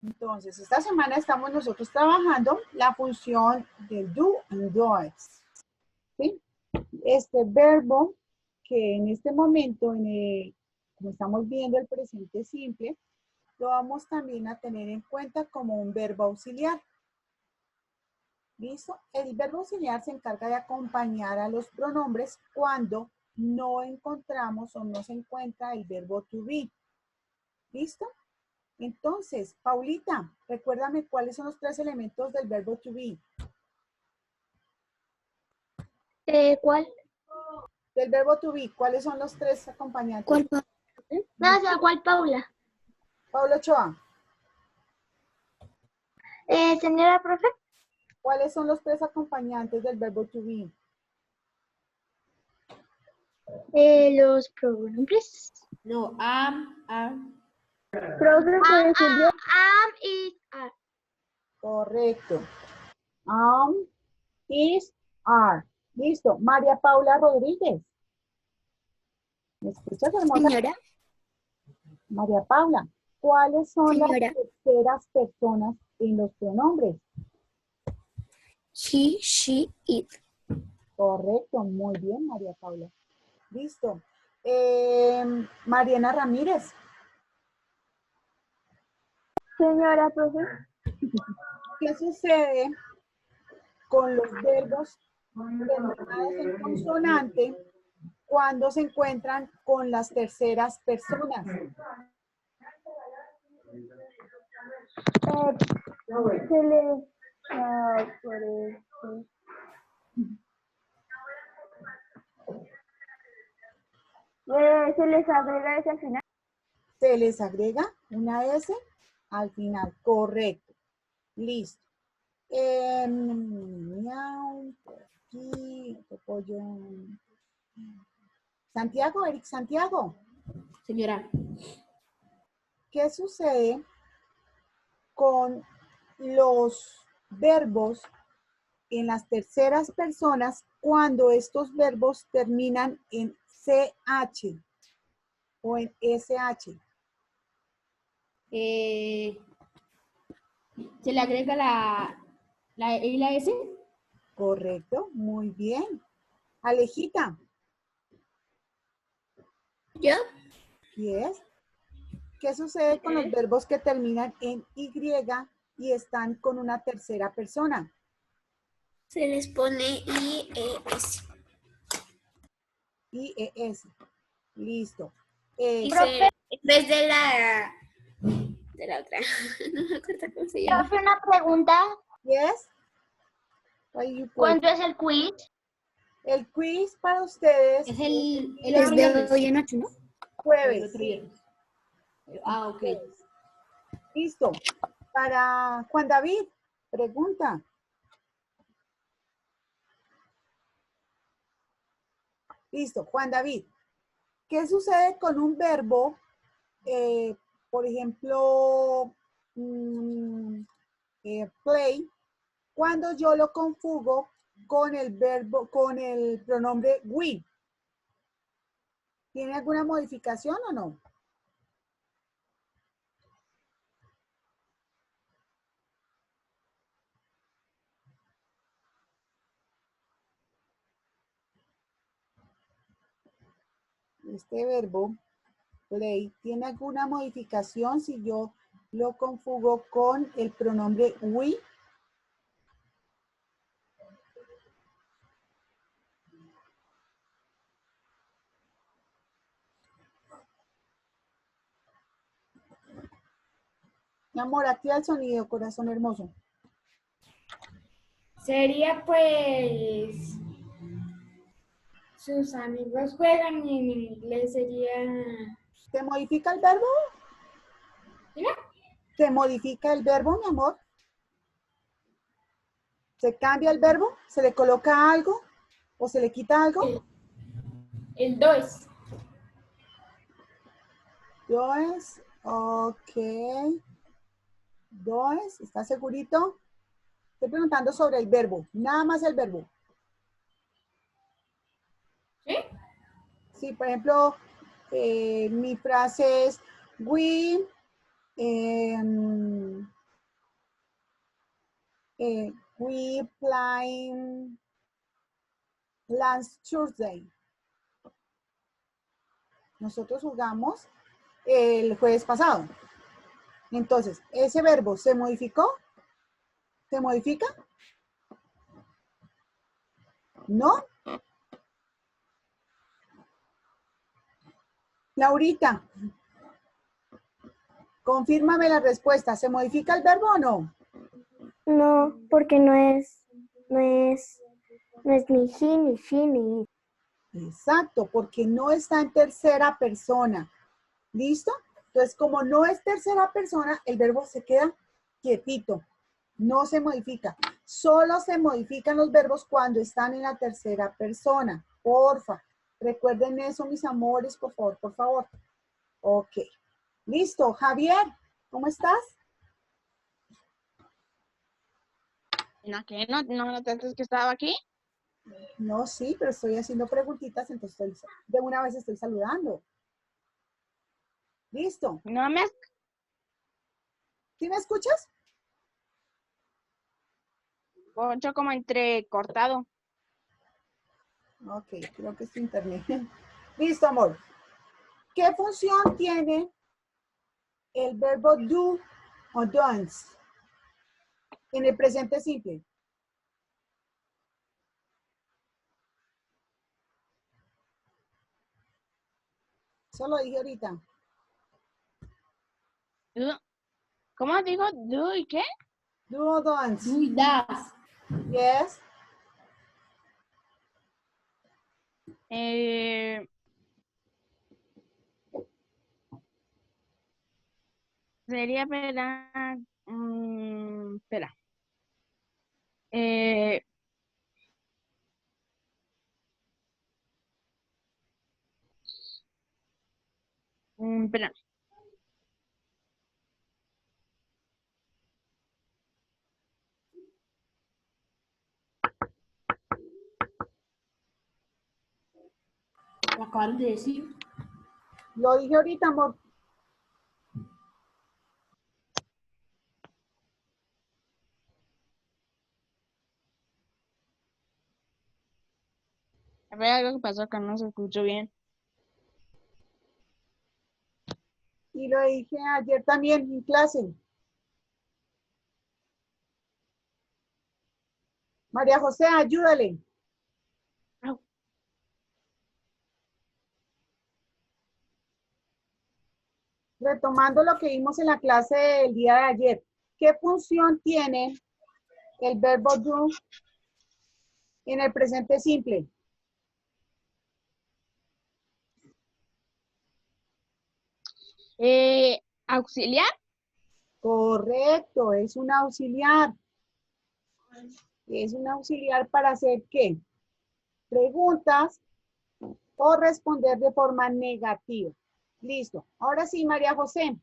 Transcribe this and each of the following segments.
Entonces, esta semana estamos nosotros trabajando la función del do and does. ¿Sí? Este verbo que en este momento, como estamos viendo el presente simple, lo vamos también a tener en cuenta como un verbo auxiliar. ¿Listo? El verbo auxiliar se encarga de acompañar a los pronombres cuando no encontramos o no se encuentra el verbo to be. ¿Listo? Entonces, Paulita, recuérdame cuáles son los 3 elementos del verbo to be. ¿Cuál? Del verbo to be, ¿cuáles son los 3 acompañantes? ¿Cuál, Paula? No, ¿cuál, Paula? Paulo Ochoa. Señora profe. ¿Cuáles son los 3 acompañantes del verbo to be? Los pronombres. No, am. Profe, por ejemplo. Am y are. Correcto. Is, are. Listo. María Paula Rodríguez. ¿Me escuchas, hermosa? Señora. María Paula, ¿cuáles son Señora. las terceras personas en los pronombres? He, she, it. Correcto, muy bien, María Paula. Listo. Mariana Ramírez. Señora profe. ¿Qué sucede con los verbos terminados en consonante cuando se encuentran con las terceras personas? Se le... se les agrega ese al final. Se les agrega una S al final. Correcto. Listo. Miau, por aquí, otro pollo. Santiago, Eric Santiago. Señora. ¿Qué sucede con los verbos en las terceras personas cuando estos verbos terminan en CH o en SH? Se le agrega la E y la S. Correcto, muy bien. Alejita. ¿Yo? Yes. ¿Qué sucede con los verbos que terminan en Y y están con una tercera persona? Se les pone IES. IES. Listo. Profe, en vez de la otra. No me acuerdo cómo se llama. Profe, una pregunta. Yes. ¿Cuándo es el quiz? El quiz para ustedes Es el Es de hoy en 8, ¿no? El jueves. otro viernes. Ah, ok. Listo. Para Juan David, pregunta. Listo, Juan David. ¿Qué sucede con un verbo, por ejemplo, play, cuando yo lo conjugo con el verbo, con el pronombre we? ¿Tiene alguna modificación o no? Este verbo, play, ¿tiene alguna modificación si yo lo conjugo con el pronombre we? Mi amor, activa el sonido, corazón hermoso. Sería pues, sus amigos juegan y en inglés sería... ¿Te modifica el verbo? ¿Sí? ¿Se modifica el verbo, mi amor? ¿Se cambia el verbo? ¿Se le coloca algo? ¿O se le quita algo? El 2. Does, ok. Does, ¿está segurito? Estoy preguntando sobre el verbo, nada más el verbo. ¿Sí? Sí, por ejemplo, mi frase es, we We playing last Tuesday. Nosotros jugamos el jueves pasado. Entonces, ¿ese verbo se modificó? ¿Se modifica? ¿No? Laurita, confírmame la respuesta. ¿Se modifica el verbo o no? No, porque no es ni he, ni she, ni it. Exacto, porque no está en tercera persona. ¿Listo? Entonces, como no es tercera persona, el verbo se queda quietito. No se modifica. Solo se modifican los verbos cuando están en la tercera persona. Porfa. Recuerden eso, mis amores, por favor, por favor. Ok. Listo. Javier, ¿cómo estás? ¿No que no notaste que estaba aquí? No, sí, pero estoy haciendo preguntitas, entonces de una vez estoy saludando. Listo. No me... ¿Sí me escuchas? Escucho como entrecortado. Ok, creo que es tu internet. Listo, amor. ¿Qué función tiene el verbo do o don't en el presente simple? Eso lo dije ahorita. ¿Cómo digo? ¿Do y qué? Do o don't. Do y das. Yes. Sería, espera. Espera. Lo acaban de decir. Lo dije ahorita, amor. A ver, algo que pasó acá, no se escuchó bien. Y lo dije ayer también en clase. María José, ayúdale. Au. Retomando lo que vimos en la clase del día de ayer. ¿Qué función tiene el verbo do en el presente simple? Auxiliar. Correcto, es un auxiliar. Es un auxiliar para hacer ¿qué? Preguntas o responder de forma negativa. Listo. Ahora sí, María José.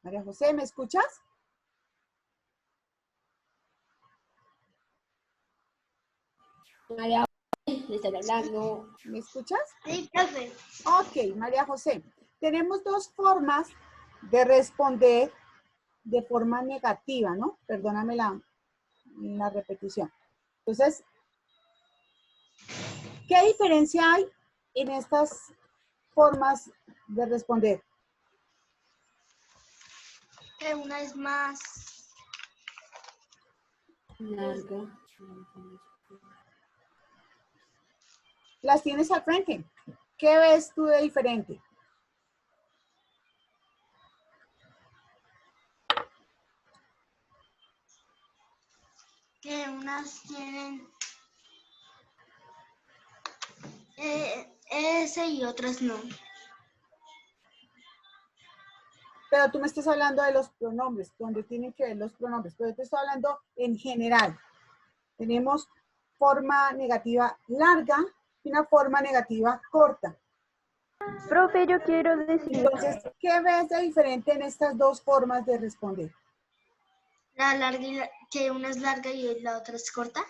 María José, ¿me escuchas? María, le están hablando. ¿Me escuchas? Sí, profe. Ok, María José. Tenemos dos formas de responder de forma negativa, ¿no? Perdóname la repetición. Entonces, ¿qué diferencia hay en estas formas de responder? Que una es más Larga. Las tienes al frente. ¿Qué ves tú de diferente? que unas tienen S y otras no. Pero tú me estás hablando de los pronombres, donde tienen que ver los pronombres. Pero yo te estoy hablando en general. Tenemos forma negativa larga y una forma negativa corta. Profe, yo quiero decir, Entonces, ¿qué ves de diferente en estas dos formas de responder? La larga y que una es larga y la otra es corta.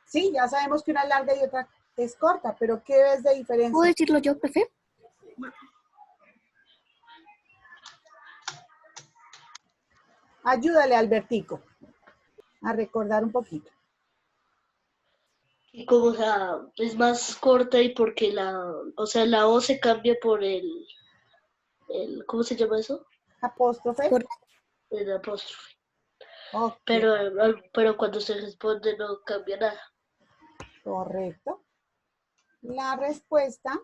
Sí, ya sabemos que una es larga y otra es corta, pero ¿qué ves de diferencia? ¿Puedo decirlo yo, profe? Ayúdale, Albertico, a recordar un poquito. Y como, o sea, es más corta y porque o sea, la O se cambia por ¿cómo se llama eso? Apóstrofe. El apóstrofe. Ok, Pero cuando se responde no cambia nada. correcto. La respuesta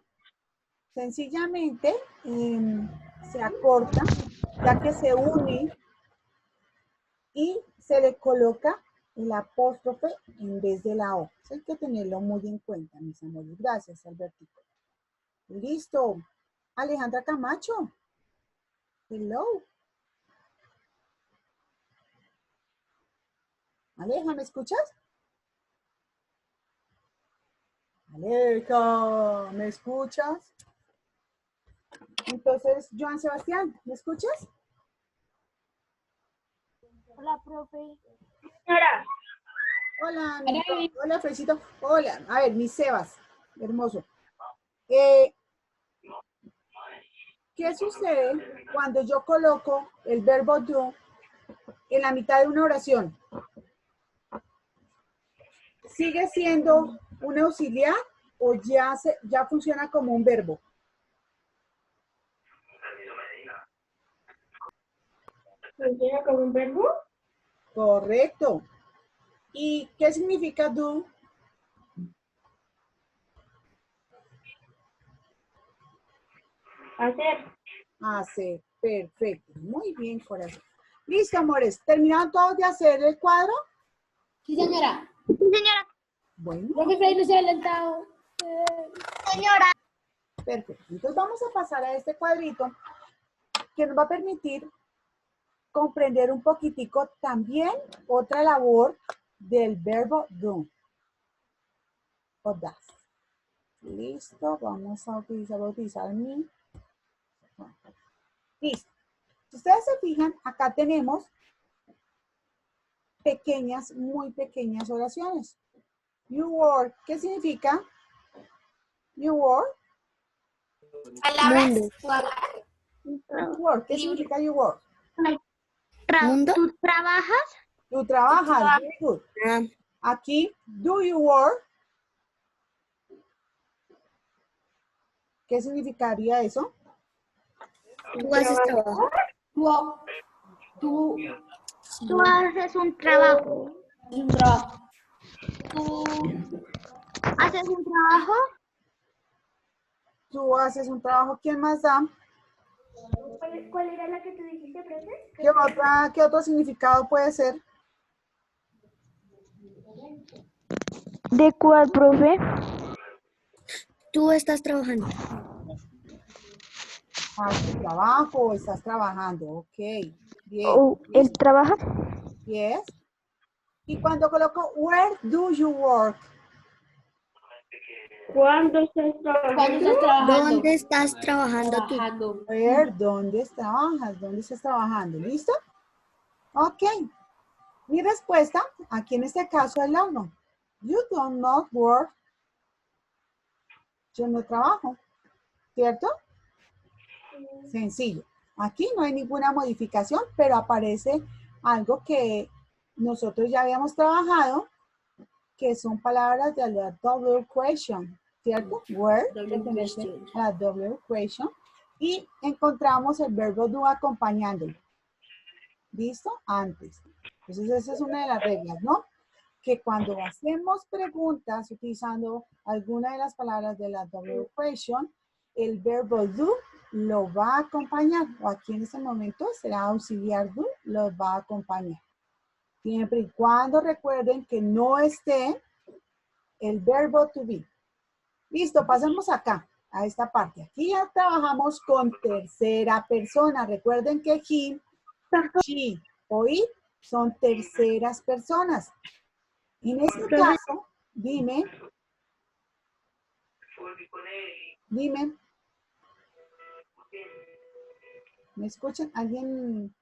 sencillamente se acorta, ya que se une y se le coloca el apóstrofe en vez de la O. Eso hay que tenerlo muy en cuenta, mis amores. Gracias, Albertico. Listo. Alejandra Camacho. Hello. Aleja, ¿me escuchas? Aleja, ¿me escuchas? Entonces, Joan Sebastián, ¿me escuchas? Hola, profe. Señora, Hola, hola, Fresito. Hola, a ver, mi Sebas, hermoso. ¿Qué sucede cuando yo coloco el verbo do en la mitad de una oración? ¿Sigue siendo un auxiliar o ya funciona como un verbo? ¿funciona como un verbo? Correcto. ¿Y qué significa do? Hacer. Hacer. Perfecto. Muy bien, corazón. Listo, amores. ¿Terminaron todos de hacer el cuadro? Sí, señora. Señora, Bueno, Profe Freddy no se ha adelantado. señora. perfecto. Entonces vamos a pasar a este cuadrito que nos va a permitir comprender un poquitico también otra labor del verbo do. O das. Listo, vamos a utilizar mi. Listo. Si ustedes se fijan, acá tenemos pequeñas, muy pequeñas oraciones. You work, ¿qué significa? You work. Palabras. You work, ¿qué significa you work? ¿Mundo? ¿Tú trabajas? Tú trabajas, very good. Ah, Aquí, do you work? ¿Qué significaría eso? ¿tú haces trabajo? Tú Tú haces un trabajo. Un trabajo. Tú haces un trabajo. Tú haces un trabajo, ¿quién más da? ¿Cuál era la que tú dijiste, profe? ¿Qué otro significado puede ser? ¿De cuál, profe? Tú estás trabajando. ¿Haz tu trabajo o estás trabajando? Ok, bien. ¿O él trabaja? Yes. Y cuando coloco, where do you work? ¿Cuándo estás trabajando? ¿Cuándo estás trabajando? ¿Dónde estás trabajando tú? Trabajando. Where, ¿dónde trabajas? ¿Dónde estás trabajando? ¿Listo? Ok. Mi respuesta, aquí en este caso, es la 1. You do not work. Yo no trabajo. ¿Cierto? Sencillo. Aquí no hay ninguna modificación, pero aparece algo que nosotros ya habíamos trabajado, que son palabras de la double question, ¿cierto? Where, Double pertenece question. a la double question. Y encontramos el verbo do acompañándolo. ¿Listo? Antes. Entonces, esa es una de las reglas, ¿no? Que cuando hacemos preguntas utilizando alguna de las palabras de la double question, el verbo do lo va a acompañar. O aquí en este momento será auxiliar do, lo va a acompañar. Siempre y cuando recuerden que no esté el verbo to be. Listo, pasemos acá, a esta parte. Aquí ya trabajamos con tercera persona. Recuerden que he, she o it son terceras personas. En este caso, dime. ¿Me escuchan? ¿Alguien?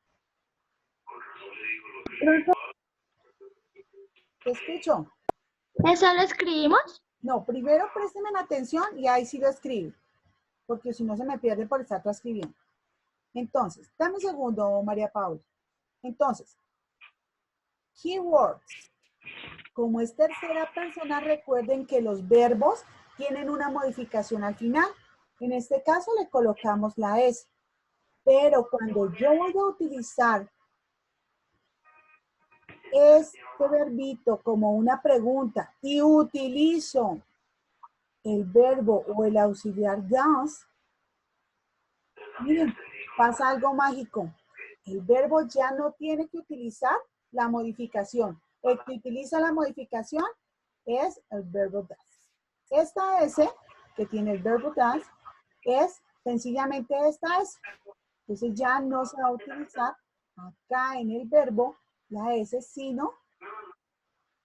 ¿Te escucho? ¿Eso lo escribimos? No, primero présteme atención y ahí sí lo escribo. Porque si no se me pierde por estar transcribiendo. Entonces, dame un segundo, María Paula. Entonces, keywords. Como es tercera persona, recuerden que los verbos tienen una modificación al final. En este caso le colocamos la S. Pero cuando yo voy a utilizar este verbito como una pregunta y utilizo el verbo o el auxiliar does, miren, pasa algo mágico. El verbo ya no tiene que utilizar la modificación. El que utiliza la modificación es el verbo does. Esta S que tiene el verbo does es sencillamente esta S. Entonces ya no se va a utilizar acá en el verbo la S, sino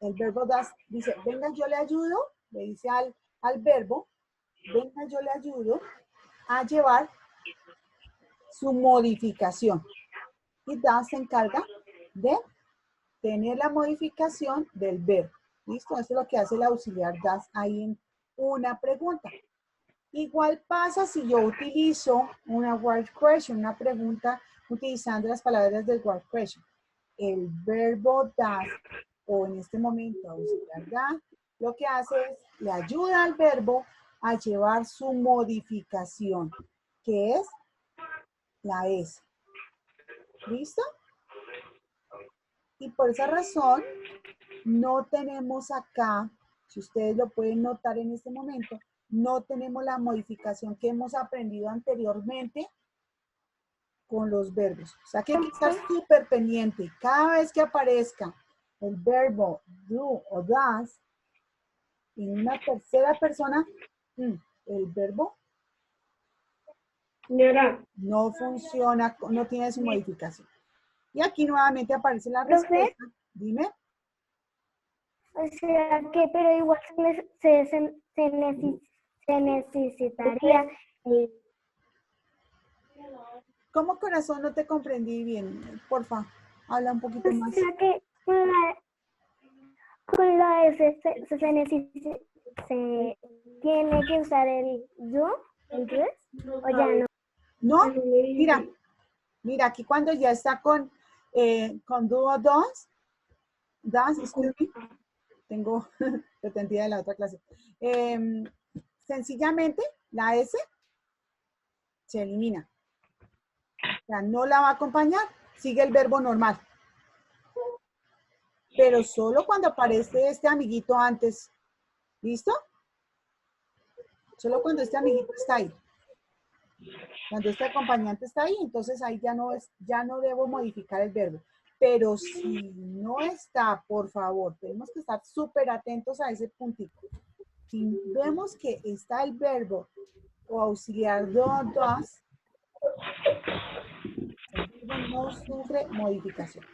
el verbo does dice, venga, yo le ayudo, le dice al verbo, venga, yo le ayudo a llevar su modificación. Y does se encarga de tener la modificación del verbo. ¿Listo? Eso es lo que hace el auxiliar does ahí en una pregunta. Igual pasa si yo utilizo una word question, una pregunta utilizando las palabras del word question. El verbo does, o en este momento auxiliar does, lo que hace es, le ayuda al verbo a llevar su modificación, que es la S. ¿Listo? Y por esa razón, no tenemos acá, si ustedes lo pueden notar en este momento, no tenemos la modificación que hemos aprendido anteriormente con los verbos. O sea que hay que estar súper pendiente. Cada vez que aparezca el verbo do o does en una tercera persona, el verbo no funciona, no tiene su modificación. Y aquí nuevamente aparece la respuesta. Dime. O sea que, pero igual se necesitaría. ¿Cómo, corazón? No te comprendí bien. Porfa, habla un poquito más. O sea que con la S se tiene que usar el do, el does, o ya no. No, mira, aquí cuando ya está con do o does, excuse me, tengo pretendida de la otra clase. Sencillamente, la S se elimina. O sea, no la va a acompañar, sigue el verbo normal. Pero solo cuando aparece este amiguito antes. ¿Listo? Solo cuando este amiguito está ahí. Cuando este acompañante está ahí, entonces ahí ya no debo modificar el verbo. Pero si no está, por favor, tenemos que estar súper atentos a ese puntito. Si vemos que está el verbo o auxiliar do, does, el verbo no sufre modificación.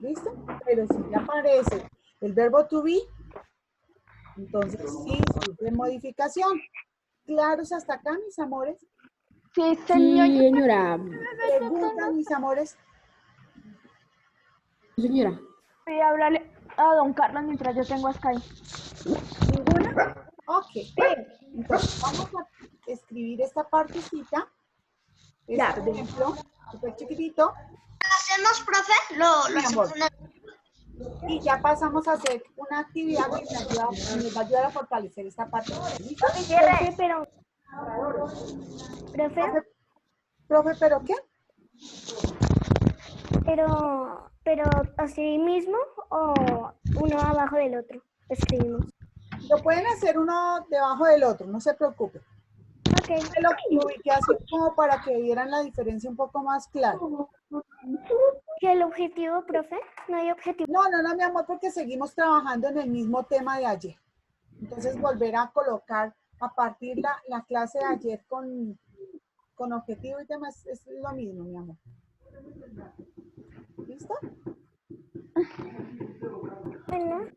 ¿Listo? Pero si ya aparece el verbo to be, entonces sí sufre modificación. ¿Claros hasta acá, mis amores? Sí, señora. Preguntas, mis amores. Señora. Voy a hablarle a don Carlos mientras yo tengo a Sky. ¿Ninguna? Ok. Entonces vamos a escribir esta partecita. Este ejemplo, súper chiquitito. ¿Hacemos, profe? Lo hacemos una... Y ya pasamos a hacer una actividad que nos va a ayudar a fortalecer esta parte. ¿Listo? Profe, ¿pero qué? Pero así mismo o uno abajo del otro. Escribimos. Lo pueden hacer uno debajo del otro, no se preocupen. Okay. Lo ubiqué así como para que vieran la diferencia un poco más clara. ¿Y el objetivo, profe? ¿No hay objetivo? No, mi amor, porque seguimos trabajando en el mismo tema de ayer. Entonces, volver a colocar a partir la clase de ayer con objetivo y temas es lo mismo, mi amor. ¿Listo? Bueno.